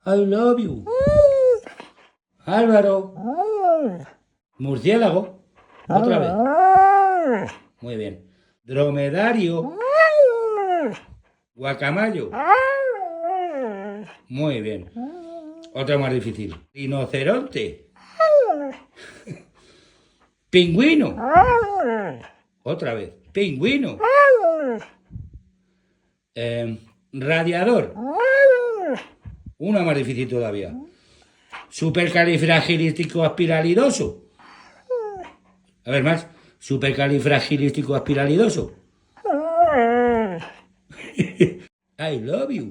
I love you. Álvaro. Murciélago. Otra vez. Muy bien. Dromedario. Guacamayo. Muy bien. Otra más difícil. Rinoceronte. Pingüino. Otra vez. Pingüino. Radiador. Una más difícil todavía. Supercalifragilístico espiralidoso. A ver más. Supercalifragilístico espiralidoso. I love you.